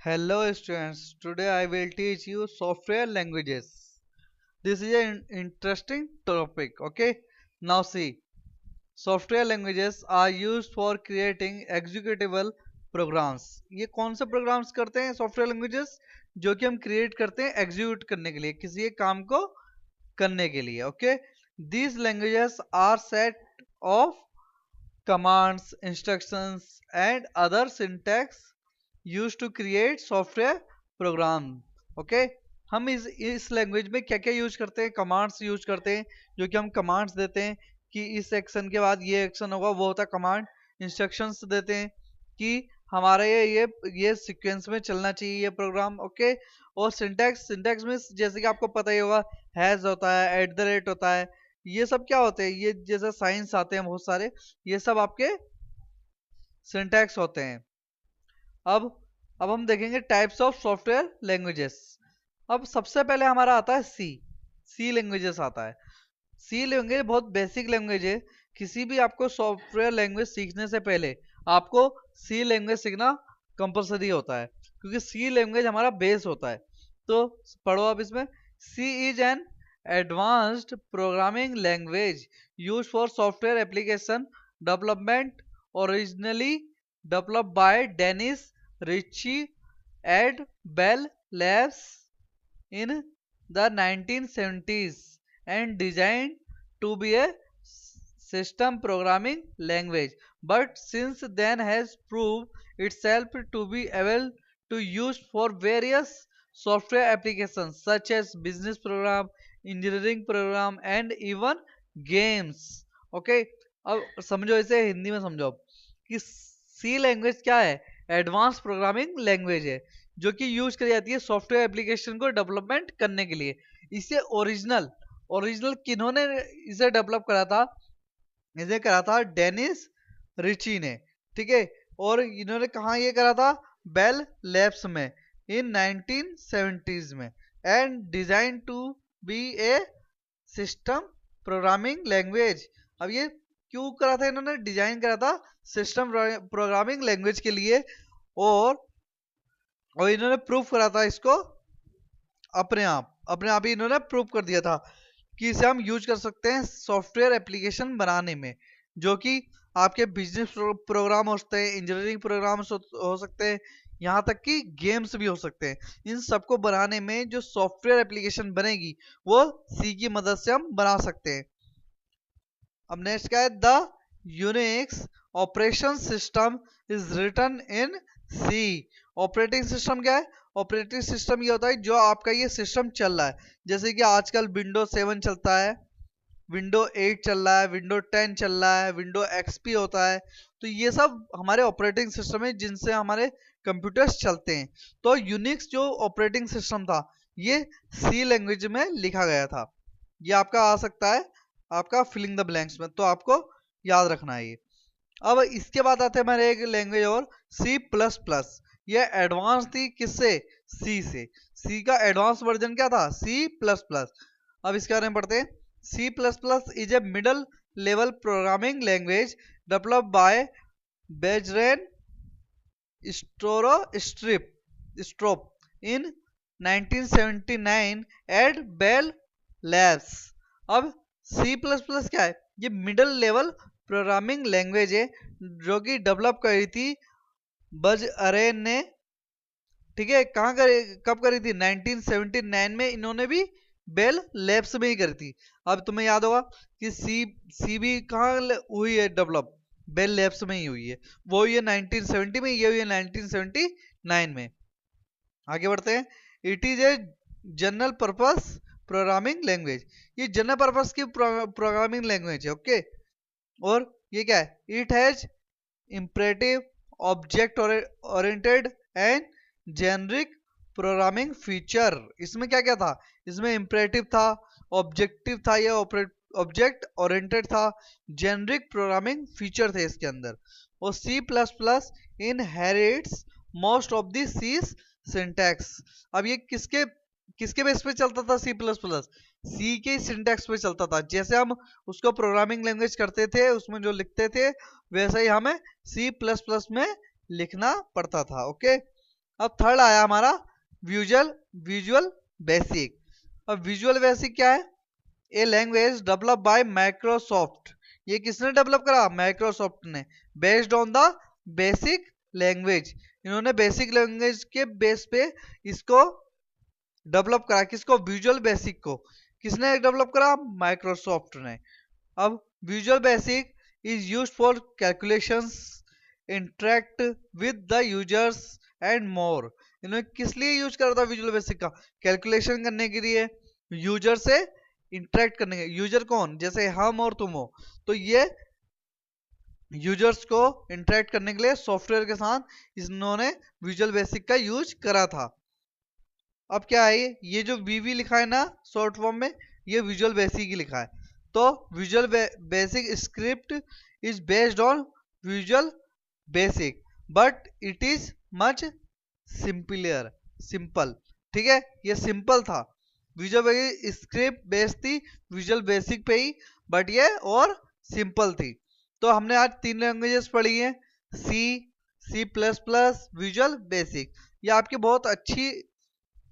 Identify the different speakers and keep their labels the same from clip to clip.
Speaker 1: Hello students, today I will teach you software languages. This is an interesting topic, okay? Now see, software languages are used for creating executable programs. ये कौन से programs करते हैं software languages? जो कि हम create करते हैं execute करने के लिए, किसी एक काम को करने के लिए, okay? These languages are set of commands, instructions and other syntax used to create software program. Okay हम इस लैंग्वेज में क्या क्या यूज करते हैं, कमांड्स यूज करते हैं, जो कि हम कमांड्स देते हैं कि इस एक्शन के बाद ये एक्शन होगा, वो होता है कमांड। इंस्ट्रक्शंस देते हैं कि हमारा ये सीक्वेंस में चलना चाहिए ये प्रोग्राम, ओके। और सिंटैक्स में जैसे कि आपको पता ही होगा, हैज होता है, एट द रेट होता है, ये सब क्या होते हैं, ये जैसे साइंस आते हैं बहुत सारे, ये सब आपके सिंटैक्स होते हैं। अब हम देखेंगे टाइप्स ऑफ सॉफ्टवेयर लैंग्वेजेस। अब सबसे पहले हमारा आता है सी लैंग्वेजेस आता है। सी लैंग्वेज बहुत बेसिक लैंग्वेज है। किसी भी आपको सॉफ्टवेयर लैंग्वेज सीखने से पहले आपको सी लैंग्वेज सीखना कंपलसरी होता है, क्योंकि सी लैंग्वेज हमारा बेस होता है। तो पढ़ो आप इसमें, C is an advanced programming language use for software application development, originally developed by Dennis Ritchie at Bell Labs in the 1970s and designed to be a system programming language, but since then has proved itself to be able to use for various software applications such as business program, engineering program and even games. Okay, अब समझो इसे हिंदी में समझो कि सी language क्या है, advance programming language है जो कि यूज करी जाती है सॉफ्टवेयर एप्लीकेशन को डेवलपमेंट करने के लिए। इसे ओरिजिनल किन्होंने इसे डेवलप करा था, इसे करा था डेनिस रिची ने, ठीक है। और इन्होंने कहा ये करा था, बेल लैब्स में इन 1970s में, and design to be a system programming language. अब ये क्यों करा था, इन्होंने डिजाइन करा था सिस्टम प्रोग्रामिंग लैंग्वेज के लिए, और इन्होंने प्रूफ करा था इसको अपने आप ही इन्होंने प्रूफ कर दिया था कि इसे हम यूज कर सकते हैं सॉफ्टवेयर एप्लीकेशन बनाने में, जो कि आपके बिजनेस प्रोग्राम हो सकते हैं, इंजीनियरिंग प्रोग्राम हो सकते हैं, यहाँ तक कि गेम्स भी हो सकते हैं। इन सबको बनाने में जो सॉफ्टवेयर एप्लीकेशन बनेगी वो सी की मदद से हम बना सकते हैं। अब नेक्स्ट क्या है, the Unix operation system is written in C. Operating system क्या है, ऑपरेटिंग सिस्टम ये होता है जो आपका ये सिस्टम चल रहा है, जैसे कि आजकल विंडो 7 चलता है, विंडो 8 चल रहा है, विंडो 10 चल रहा है, विंडो एक्सपी होता है, तो ये सब हमारे ऑपरेटिंग सिस्टम है जिनसे हमारे कंप्यूटर्स चलते हैं। तो यूनिक्स जो ऑपरेटिंग सिस्टम था ये सी लैंग्वेज में लिखा गया था। ये आपका आ सकता है आपका फिलिंग द ब्लैंक्स में, तो आपको याद रखना है ये। अब इसके बाद आते हैं हमारे एक लैंग्वेज और, सी प्लस प्लस। ये एडवांस थी किससे, सी से। सी का एडवांस वर्जन क्या था, सी प्लस प्लस। अब इसके बारे में पढ़ते हैं, C plus plus is a middle level programming language developed by Bjarne Stroustrup in 1979 at Bell Labs. अब सी प्लस प्लस क्या है, ये मिडल लेवल प्रोग्रामिंग लैंग्वेज है जो कि डेवलप करी थी बज अरेन ने, ठीक है। कब करी थी, 1979 में इन्होंने भी बेल लैब्स में ही करी थी। अब तुम्हें याद होगा कि सी भी कहाँ हुई है डेवलप, बेल लैब्स में ही हुई है, वो हुई है 1970 में, ये हुई है 1979 में। आगे बढ़ते हैं, it is a general purpose programming language. ये जनरल पर्पस की प्रोग्रामिंग लैंग्वेज है, ओके। और ये क्या है, it has imperative object oriented and generic programming feature. इसमें क्या क्या था, इसमें इंपरेटिव था, ऑब्जेक्टिव था, ये ऑब्जेक्ट ओरिएंटेड था, जेनरिक प्रोग्रामिंग फीचर थे इसके अंदर। और C plus plus inherits most of the C syntax. अब ये किसके बेस पे चलता था, सी प्लस प्लस सी के सिंटैक्स पे चलता था। जैसे हम उसको प्रोग्रामिंग लैंग्वेज करते थे, उसमें जो लिखते थे वैसे ही हमें सी प्लस प्लस में लिखना पड़ता था, ओके। अब थर्ड आया हमारा विजुअल विजुअल बेसिक। अब विजुअल बेसिक क्या है? A language develop by Microsoft. ये किसने डेवलप करा? माइक्रोसॉफ्ट ने। Based on the basic language, इन्होंने बेसिक लैंग्वेज के बेस पे इसको डेवलप करा। किसको? विजुअल बेसिक को। किसने डेवलप करा? माइक्रोसॉफ्ट ने। अब visual basic is used for calculations, interact with the users and more. इन्होंने किस लिए यूज करा था विजुअल बेसिक का? कैलकुलेशन करने के लिए, यूजर से इंटरेक्ट करने के। यूजर कौन? जैसे हम और तुम हो, तो ये यूजर्स को इंटरेक्ट करने के लिए सॉफ्टवेयर के साथ इन्होंने विजुअल बेसिक का यूज करा था। अब क्या है ये जो वीवी लिखा है ना शॉर्ट फॉर्म में, ये विजुअल बेसिक ही लिखा है। तो visual basic script is based on visual basic but it is much simpler. Simple, ठीक है, ये सिंपल था। विजुअल बेसिक स्क्रिप्ट बेस्ड थी विजुअल बेसिक पे ही, बट ये और सिंपल थी। तो हमने आज 3 लैंग्वेजेस पढ़ी हैं, C, C plus plus, visual basic. ये आपकी बहुत अच्छी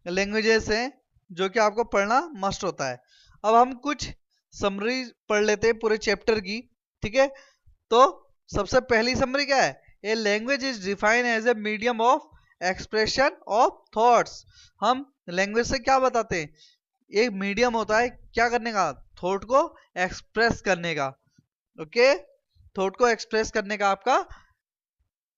Speaker 1: लैंग्वेजेस हैं जो कि आपको पढ़ना मस्ट होता है। अब हम कुछ समरी पढ़ लेते हैं पूरे चैप्टर की, ठीक है। तो सबसे पहली समरी क्या है? A language is defined as a medium of expression of thoughts. हम लैंग्वेज से क्या बताते हैं? एक मीडियम होता है क्या करने का? थॉट को एक्सप्रेस करने का। ओके, थॉट को एक्सप्रेस करने का आपका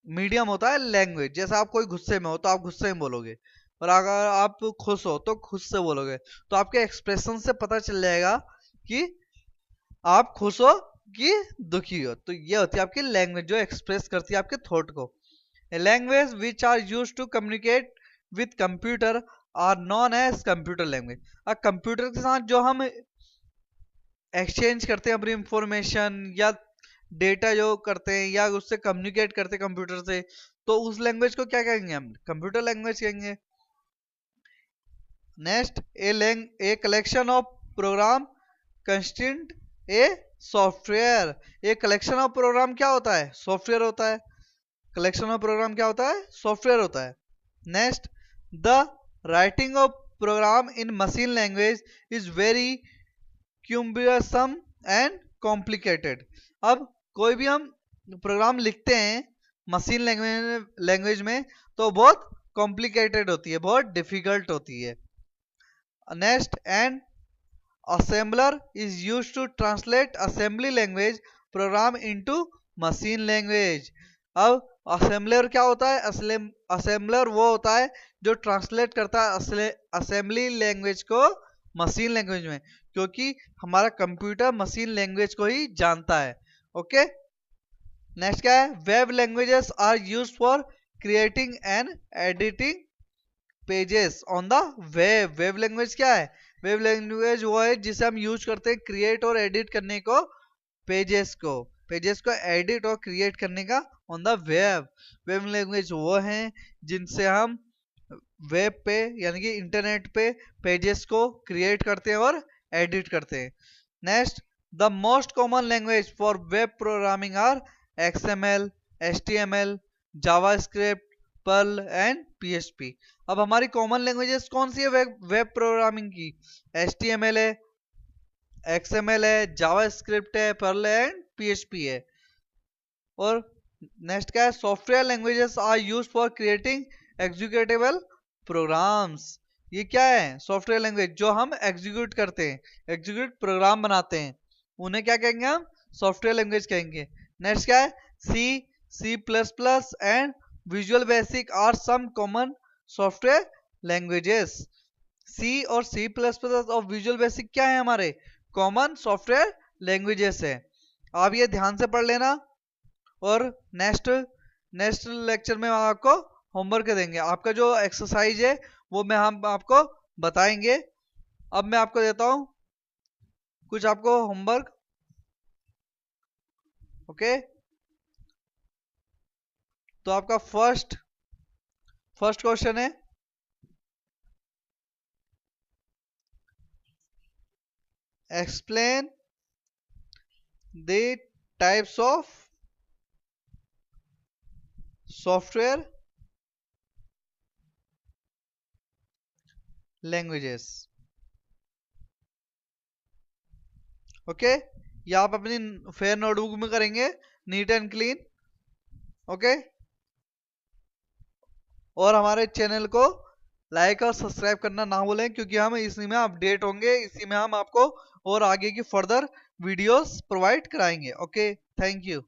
Speaker 1: मीडियम होता है लैंग्वेज। जैसे आप कोई गुस्से में हो तो आप गुस्से में बोलोगे, और अगर आप खुश हो तो खुश से बोलोगे। तो आपके एक्सप्रेशन से पता चल जाएगा कि आप खुश हो कि दुखी हो। तो ये होती है आपकी लैंग्वेज जो एक्सप्रेस करती है आपके थॉट को। Language which are use to communicate with computer are known as computer language. अब कंप्यूटर के साथ जो हम एक्सचेंज करते हैं अपनी इंफॉर्मेशन या डेटा जो करते हैं या उससे कम्युनिकेट करते हैं कंप्यूटर से, तो उस लैंग्वेज को क्या कहेंगे? हम कंप्यूटर लैंग्वेज कहेंगे। Next, a collection of program consist a software. A collection of program क्या होता है? सॉफ्टवेयर होता है। कलेक्शन ऑफ प्रोग्राम क्या होता है? सॉफ्टवेयर होता है। Next, the writing of program in machine language is very cumbersome and complicated. अब कोई भी हम प्रोग्राम लिखते हैं मशीन लैंग्वेज में तो बहुत कॉम्प्लिकेटेड होती है, बहुत डिफिकल्ट होती है। Next, and assembler is used to translate assembly language program into machine language। अब assembler क्या होता है? assembler वो होता है जो ट्रांसलेट करता है असेंबली लैंग्वेज को मशीन लैंग्वेज में, क्योंकि हमारा कंप्यूटर मशीन लैंग्वेज को ही जानता है। ओके, नेक्स्ट क्या है? Web languages are used for creating and editing pages on the web. Web language क्या है? वेब लैंग्वेज वो है जिसे हम यूज करते हैं क्रिएट और एडिट करने को, पेजेस को एडिट और क्रिएट करने का on the web. Web language वो हैं जिनसे हम वेब पे यानी कि इंटरनेट पे पेजेस को क्रिएट करते हैं और एडिट करते हैं। Next, the most common language for web programming are XML, HTML, JavaScript, Perl and PHP। अब हमारी कॉमन लैंग्वेजेस कौन सी है वेब प्रोग्रामिंग की? HTML है, XML है, जावास्क्रिप्ट है, पर्ल एंड PHP है। और नेक्स्ट क्या है? Software languages are used for creating executable programs. ये क्या है? सॉफ्टवेयर लैंग्वेज जो हम एग्जीक्यूट करते हैं, एग्जीक्यूट प्रोग्राम बनाते हैं, उन्हें क्या कहेंगे? हम सॉफ्टवेयर लैंग्वेज कहेंगे। नेक्स्ट क्या है? C, C plus plus and visual basic are some common software languages. C और सी प्लस प्लस और विजुअल बेसिक क्या है? हमारे कॉमन सॉफ्टवेयर लैंग्वेजेस है। आप ये ध्यान से पढ़ लेना, और नेक्स्ट नेक्स्ट लेक्चर में हम आपको होमवर्क देंगे। आपका जो एक्सरसाइज है वो हम आपको बताएंगे। अब मैं आपको देता हूं कुछ आपको होमवर्क। ओके, तो आपका फर्स्ट क्वेश्चन है, explain the types of software languages. Okay, ये आप अपनी फेयर नोटबुक में करेंगे, नीट एंड क्लीन। ओके, और हमारे चैनल को लाइक और सब्सक्राइब करना ना भूलें, क्योंकि हम इसी में अपडेट होंगे, इसी में हम आपको और आगे की फर्दर वीडियोस प्रोवाइड कराएंगे। Okay, thank you.